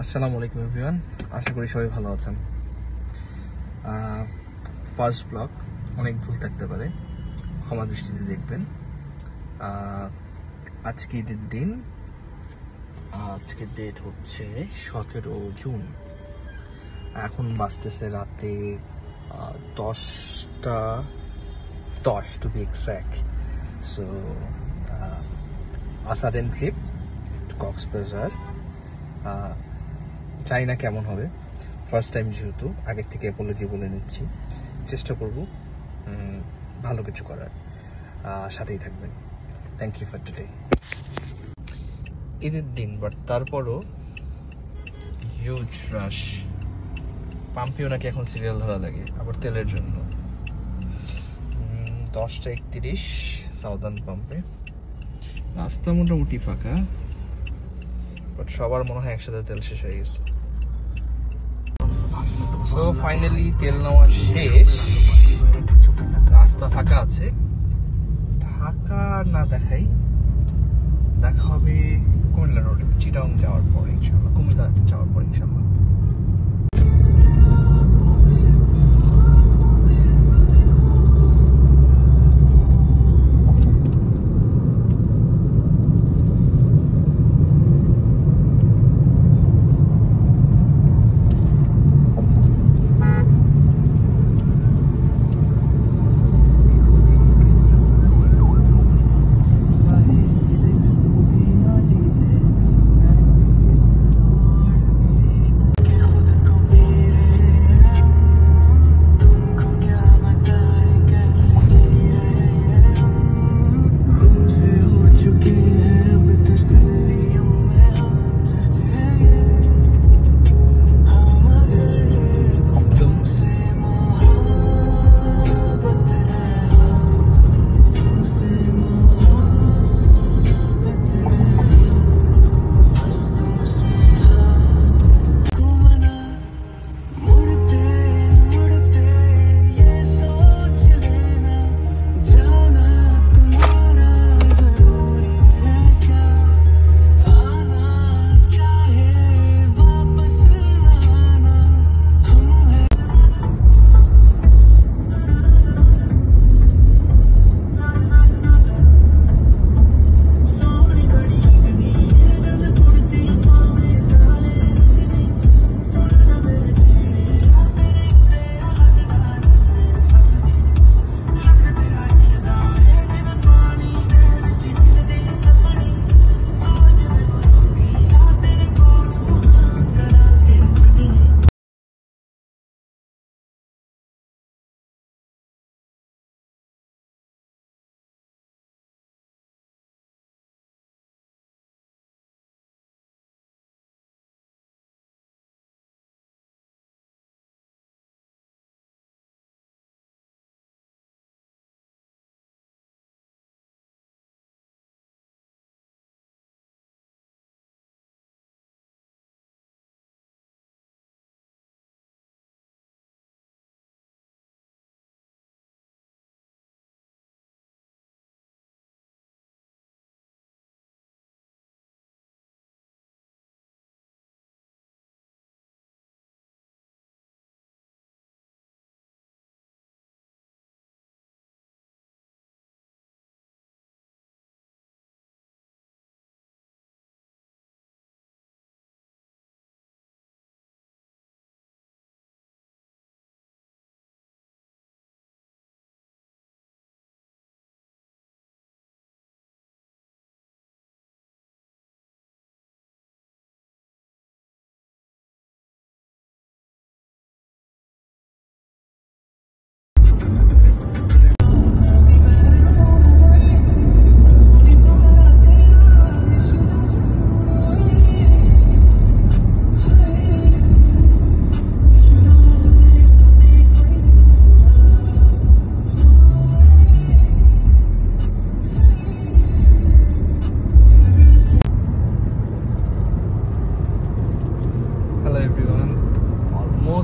আসসালামু আলাইকুম এভরিওয়ান, আশা করি সবাই ভালো আছেন। ফার্স্ট ব্লগ, অনেক ভুল থাকতে পারে, ক্ষমা দৃষ্টিতে দেখবেন। আজকে ঈদের দিন, আজকের ডেট হচ্ছে 17 জুন। এখন বাজতেছে রাতে 10:10 টু বি এক্সাক্ট। সো আসারেন ট্রিপ টু কক্সবাজার। জানি না কেমন হবে, ফার্স্ট টাইম যেহেতু আগের থেকে অ্যাপোলজি বলে নিচ্ছি, চেষ্টা করব ভালো কিছু করার। সাথেই থাকবেন। Thank you for today. ঈদের দিন, বাট তারপরও হিউজ রাশ। পাম্পেও নাকি এখন সিরিয়াল ধরা লাগে, আবার তেলের জন্য। 10:31 সাউদার্ন পাম্পে রাস্তা মোটামুটি ফাঁকা, বাট সবার মনে হয় একসাথে তেল শেষ হয়ে গেছে। সো ফাইনালি তেল নেওয়া শেষ, রাস্তা ফাঁকা আছে। ঢাকা না দেখাই, দেখা হবে কুমিল্লা রোডে, চিটাং যাওয়ার পর ইনশাল্লাহ, কুমিল্লা যাওয়ার পর ইনশাল্লাহ।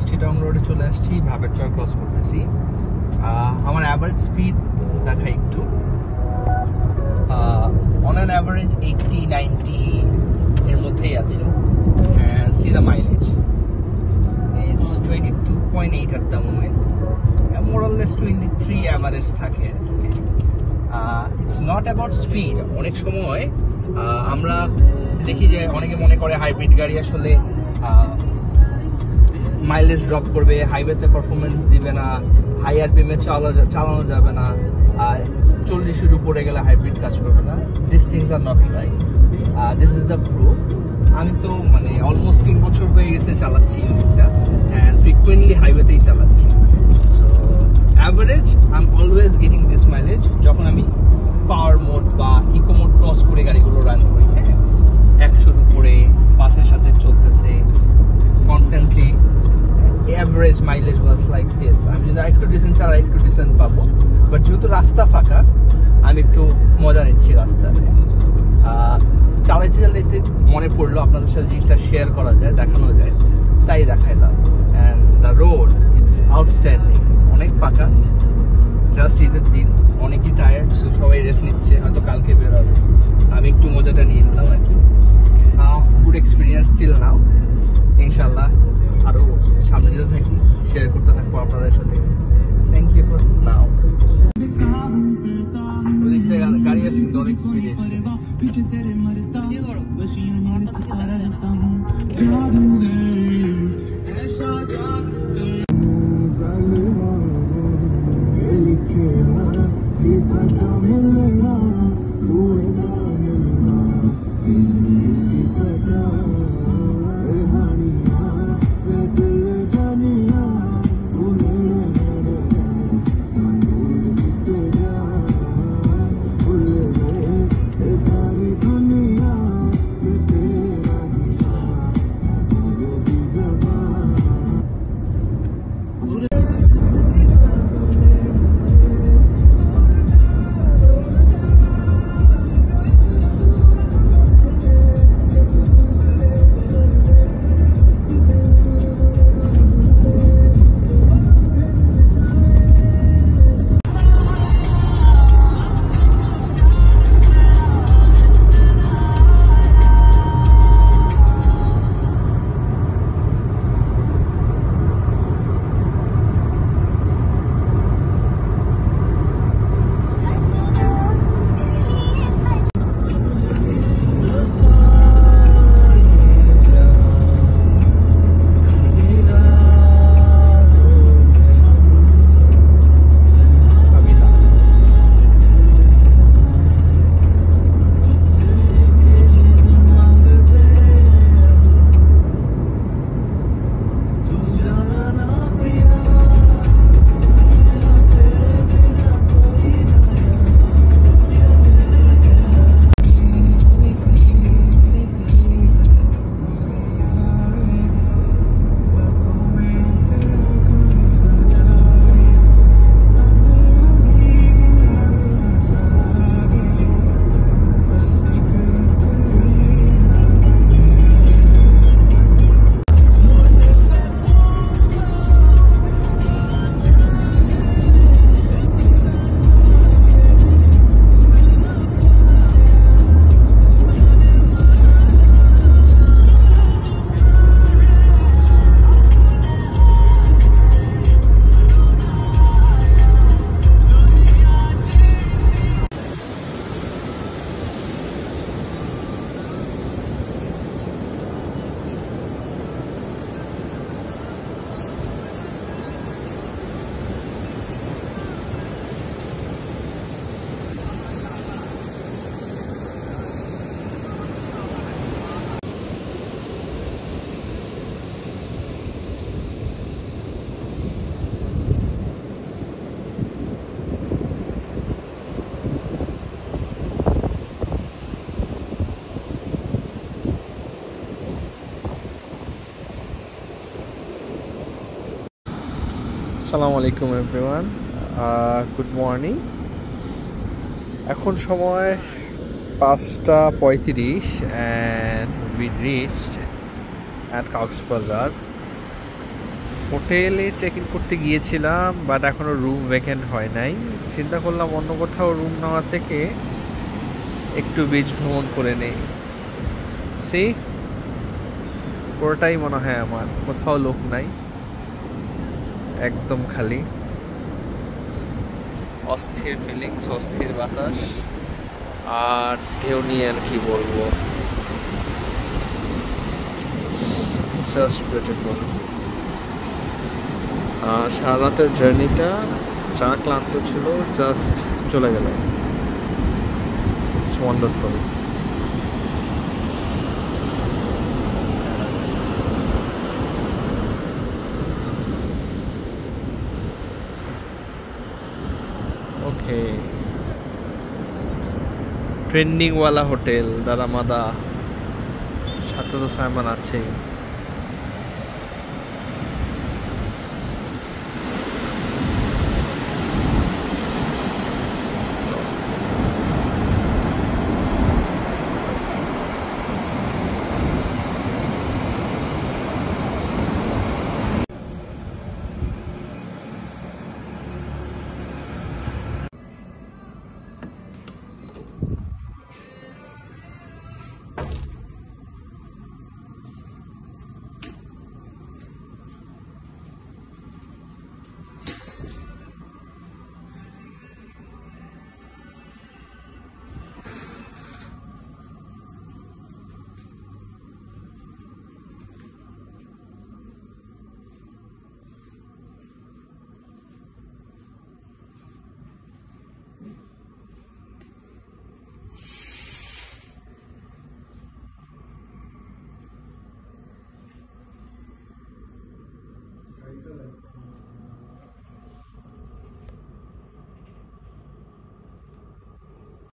চিটাং রোডে চলে আসছি, ভাবের চর ক্রস করতেছি। আমার অ্যাভারেজ স্পিড দেখাই একটু, অন অ্যান অ্যাভারেজ 80-90 এর মধ্যেই আছে। See the right at the moment more or less 23 average থাকে। It's not about speed. অনেক সময় আমরা দেখি যে অনেকে মনে করে হাইব্রিড গাড়ি আসলে মাইলেজ ড্রপ করবে, হাইওয়েতে পারফরমেন্স দিবে না, হাই আরপিএমে চালানো যাবে না, 40-এর উপরে গেলে হাইব্রিড কাজ করবে না। This things are not right. This is the proof. আমি তো মানে অলমোস্ট 3 বছর হয়ে গেছে চালাচ্ছি ইউনিটটা, অ্যান্ড ফ্রিকুয়েন্টলি হাইওয়েতেই চালাচ্ছি। So average I am always getting this mileage যখন আমি পাওয়ার মোড বা ইকো মোড ক্রস করে গাড়িগুলো রান করি। হ্যাঁ, 100-এর উপরে বাসের সাথে চলতেছে constantly, average mileage was like this. আমি যদি আরেকটু ডিসেন্ট চালাই একটু ডিসেন্ট পাবো, বাট যেহেতু রাস্তা ফাঁকা আমি একটু মজা নিচ্ছি রাস্তায়। চালাইতে চালাইতে মনে পড়লো আপনাদের সাথে জিনিসটা শেয়ার করা যায়, দেখানো যায়, তাই দেখাইলাম। And the road it's outstanding. অনেক ফাঁকা, জাস্ট ঈদের দিন, অনেকই টায়ার্ড, সো সবাই রেস্ট নিচ্ছে, হয়তো কালকে বের হবে। আমি একটু মজাটা নিয়ে নিলাম আর কি। Good experience till now. ইনশাল্লাহ আরও সামনে যেতে থাকি, শেয়ার করতে থাকবো আপনাদের সাথে। Thank you for now. ওদিক থেকে গাড়ি আসে কিন্তু অনেক স্পিডে এসে। আসসালামু আলাইকুম এভরিওয়ান, গুড মর্নিং। এখন সময় 5:35 and we reached at Cox's Bazar. হোটেলে চেক ইন করতে গিয়েছিলাম, বাট এখনও রুম ভ্যাকেন্ট হয় নাই। চিন্তা করলাম অন্য কোথাও রুম নেওয়া থেকে একটু বিচ ভ্রমণ করে নেই। পুরোটাই মনে হয় আমার, কোথাও লোক নাই। একদম খালি, অস্থির ফিলিংস, অস্থির বাতাস, আর ঢেউ নিয়ে আর কি বলবো, জাস্ট বিউটিফুল। সারা রাতের জার্নিটা যা ক্লান্ত ছিল জাস্ট চলে গেল, ইটস ওয়ান্ডারফুল। ওকে, ট্রেন্ডিংওয়ালা হোটেল দারামাদা, সাথে তো সাইমন আছে।